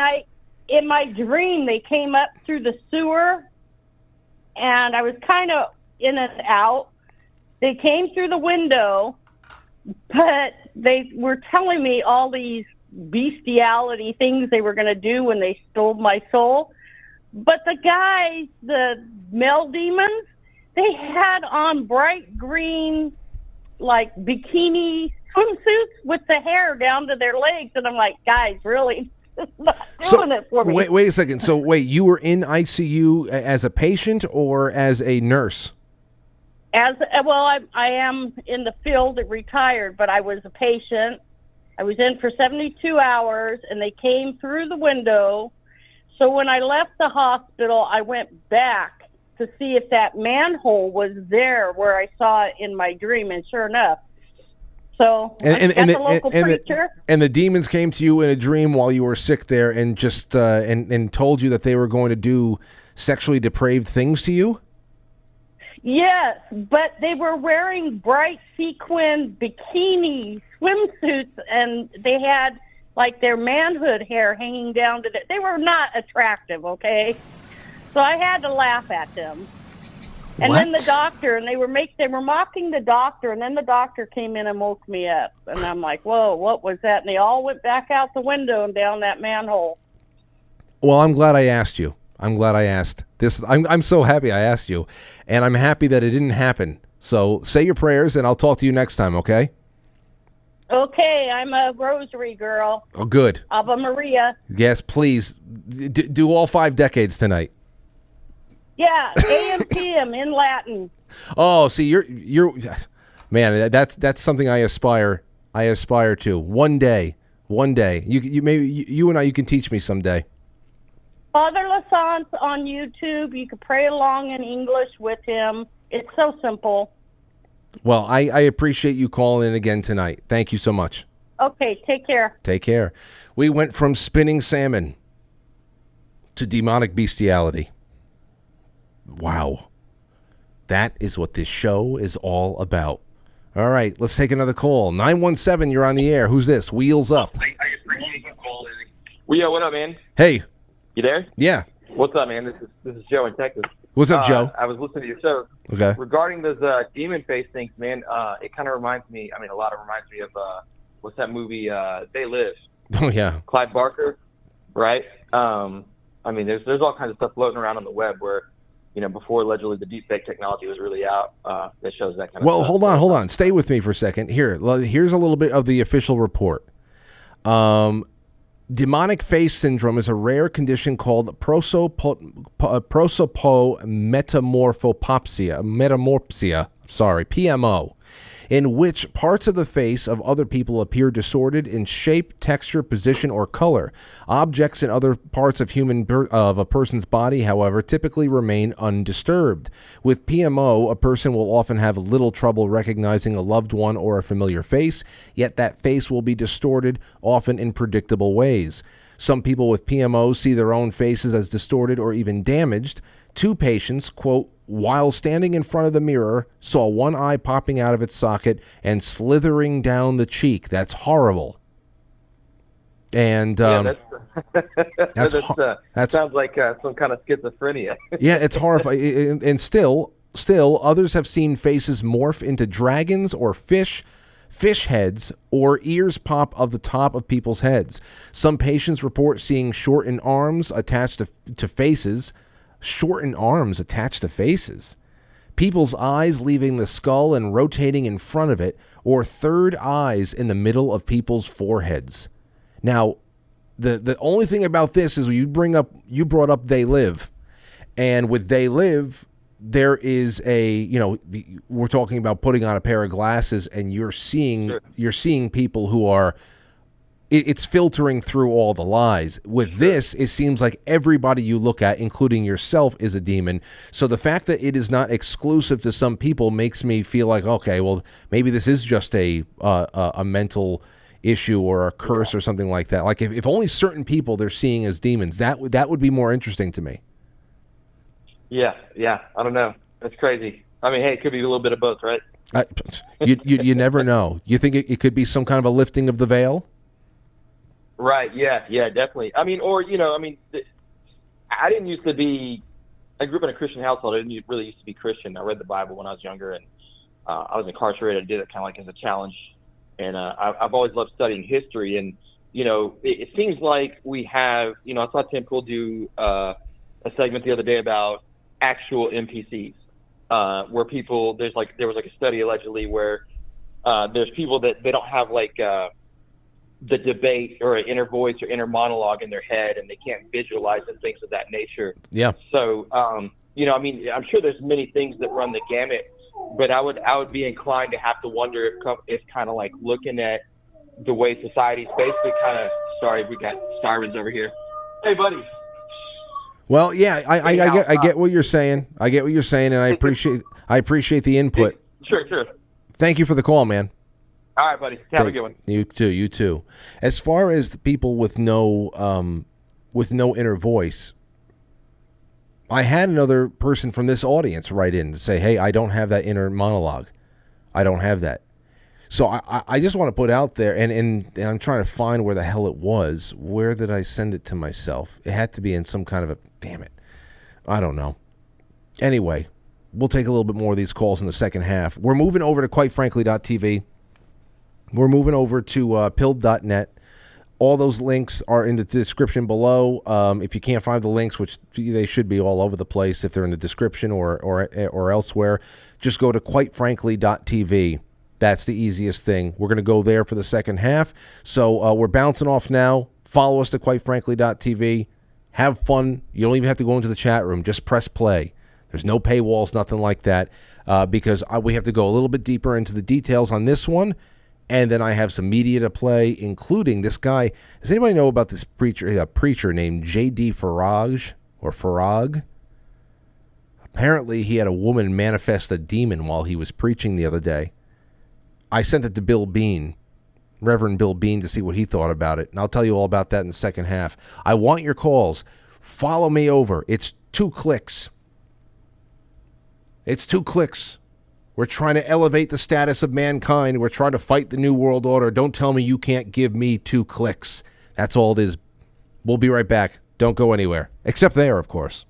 [SPEAKER 13] in my dream, they came up through the sewer, and I was kind of in and out. They came through the window, but they were telling me all these bestiality things they were going to do when they stole my soul. But the guys, the male demons, they had on bright green, like bikini swimsuits with the hair down to their legs. And I'm like, guys, really? Not doing it for me.
[SPEAKER 1] Wait a second. So wait, you were in ICU as a patient or as a nurse?
[SPEAKER 13] I am in the field, retired, but I was a patient. I was in for 72 hours, and they came through the window. So when I left the hospital, I went back to see if that manhole was there where I saw it in my dream, and sure enough. So I got the local preacher.
[SPEAKER 1] And the demons came to you in a dream while you were sick there, and just and told you that they were going to do sexually depraved things to you.
[SPEAKER 13] Yes, but they were wearing bright sequin bikini swimsuits, and they had like their manhood hair hanging down to they were not attractive, okay? So I had to laugh at them. And then the doctor, and they were mocking the doctor, and then the doctor came in and woke me up. And I'm like, whoa, what was that? And they all went back out the window and down that manhole.
[SPEAKER 1] Well, I'm glad I asked you. I'm glad I asked. I'm so happy I asked you, and I'm happy that it didn't happen. So say your prayers, and I'll talk to you next time, okay?
[SPEAKER 13] Okay, I'm a rosary girl.
[SPEAKER 1] Oh, good.
[SPEAKER 13] Ave Maria.
[SPEAKER 1] Yes, please. Do all 5 decades tonight.
[SPEAKER 13] Yeah, AM PM in Latin.
[SPEAKER 1] Oh, see, you're man, that's something I aspire to. One day. You and I, you can teach me someday.
[SPEAKER 13] Father Lassance on YouTube. You can pray along in English with him. It's so simple.
[SPEAKER 1] Well, I appreciate you calling in again tonight. Thank you so much.
[SPEAKER 13] Okay, take care.
[SPEAKER 1] Take care. We went from spinning salmon to demonic bestiality. Wow. That is what this show is all about. All right, let's take another call. 917, you're on the air. Who's this? Wheels up.
[SPEAKER 20] Well, yeah, what up, man?
[SPEAKER 1] Hey.
[SPEAKER 20] You there?
[SPEAKER 1] Yeah.
[SPEAKER 20] What's up, man? This is Joe in Texas.
[SPEAKER 1] What's up, Joe?
[SPEAKER 20] I was listening to your show.
[SPEAKER 1] Okay.
[SPEAKER 20] Regarding those demon face things, man, it kind of reminds me, a lot of reminds me of, what's that movie, They Live?
[SPEAKER 1] Oh, yeah.
[SPEAKER 20] Clive Barker, right? There's all kinds of stuff floating around on the web where, before allegedly the deepfake technology was really out, that shows that kind of
[SPEAKER 1] Well,
[SPEAKER 20] stuff.
[SPEAKER 1] hold on. Stay with me for a second. Here's a little bit of the official report. Demonic face syndrome is a rare condition called metamorphopsia, PMO, in which parts of the face of other people appear distorted in shape, texture, position, or color. Objects in other parts of a person's body, however, typically remain undisturbed. With PMO, a person will often have little trouble recognizing a loved one or a familiar face, yet that face will be distorted, often in predictable ways. Some people with PMO see their own faces as distorted or even damaged. 2 patients, quote, while standing in front of the mirror, saw one eye popping out of its socket and slithering down the cheek. That's horrible. And
[SPEAKER 20] that sounds like some kind of schizophrenia.
[SPEAKER 1] Yeah, it's horrifying. And still, others have seen faces morph into dragons or fish heads, or ears pop of the top of people's heads. Some patients report seeing shortened arms attached to faces. Shortened arms attached to faces. People's eyes leaving the skull and rotating in front of it, or third eyes in the middle of people's foreheads. Now, the only thing about this is you brought up They Live, and with They Live, there is we're talking about putting on a pair of glasses, and you're seeing people who are. It's filtering through all the lies. With this, it seems like everybody you look at, including yourself, is a demon. So the fact that it is not exclusive to some people makes me feel like, okay, well, maybe this is just a mental issue or a curse or something like that. Like if only certain people they're seeing as demons, that would be more interesting to me.
[SPEAKER 20] Yeah. I don't know. That's crazy. I mean, hey, it could be a little bit of both, right?
[SPEAKER 1] You never know. You think it could be some kind of a lifting of the veil?
[SPEAKER 20] Right. Yeah, definitely. I mean, I didn't used to be. I grew up in a Christian household. I didn't really used to be Christian. I read the Bible when I was younger, and I was incarcerated. I did it kind of like as a challenge, and I've always loved studying history. And it seems like we have. I saw Tim Pool do a segment the other day about actual NPCs, where people there was a study allegedly where there's people that they don't have the debate or an inner voice or inner monologue in their head, and they can't visualize and things of that nature.
[SPEAKER 1] Yeah.
[SPEAKER 20] So, I'm sure there's many things that run the gamut, but I would be inclined to have to wonder if kind of like looking at the way society's basically sorry, we got sirens over here. Hey, buddy.
[SPEAKER 1] Well, yeah, I get what you're saying. I get what you're saying, and I appreciate the input.
[SPEAKER 20] Sure.
[SPEAKER 1] Thank you for the call, man.
[SPEAKER 20] All right, buddy. Have a good one.
[SPEAKER 1] You too. As far as the people with no inner voice, I had another person from this audience write in to say, "Hey, I don't have that inner monologue. I don't have that." So I just want to put out there, and I'm trying to find where the hell it was. Where did I send it to myself? It had to be in some kind of damn it. I don't know. Anyway, we'll take a little bit more of these calls in the second half. We're moving over to quitefrankly.tv. We're moving over to pilled.net. All those links are in the description below. If you can't find the links, which they should be all over the place if they're in the description or elsewhere, just go to quitefrankly.tv. That's the easiest thing. We're going to go there for the second half. So we're bouncing off now. Follow us to quitefrankly.tv. Have fun. You don't even have to go into the chat room. Just press play. There's no paywalls, nothing like that, because we have to go a little bit deeper into the details on this one. And then I have some media to play, including this guy. Does anybody know about this preacher named J.D. Farag? Apparently, he had a woman manifest a demon while he was preaching the other day. I sent it to Bill Bean, Reverend Bill Bean, to see what he thought about it. And I'll tell you all about that in the second half. I want your calls. Follow me over. It's 2 clicks. It's 2 clicks. We're trying to elevate the status of mankind. We're trying to fight the New World Order. Don't tell me you can't give me 2 clicks. That's all it is. We'll be right back. Don't go anywhere. Except there, of course.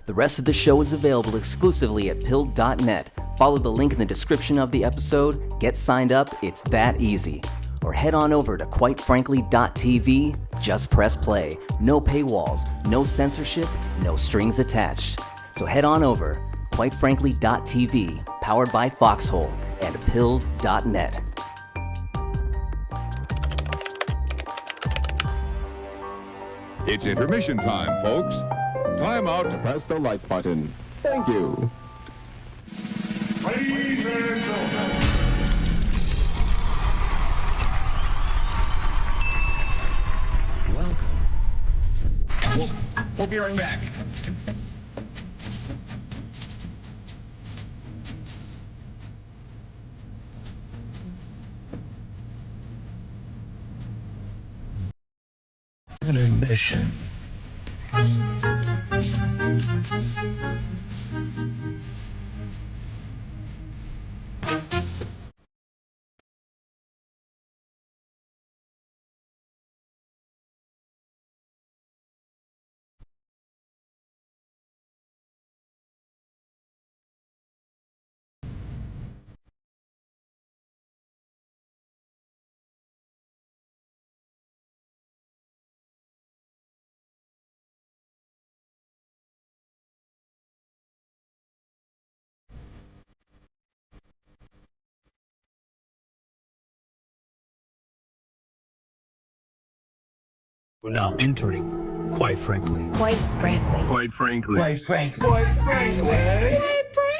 [SPEAKER 21] The rest of the show is available exclusively at pilled.net. Follow the link in the description of the episode. Get signed up. It's that easy. Or head on over to quitefrankly.tv. Just press play. No paywalls, no censorship, no strings attached. So head on over. quitefrankly.tv, powered by Foxhole, and pilled.net.
[SPEAKER 22] It's intermission time, folks. Time out to press the like button. Thank you. Ladies and gentlemen. Welcome. We'll be right back. Intermission.
[SPEAKER 3] We're now entering, quite frankly.
[SPEAKER 4] Quite frankly.
[SPEAKER 3] Quite frankly.
[SPEAKER 4] Quite frankly.
[SPEAKER 3] Quite frankly.
[SPEAKER 4] Quite frankly.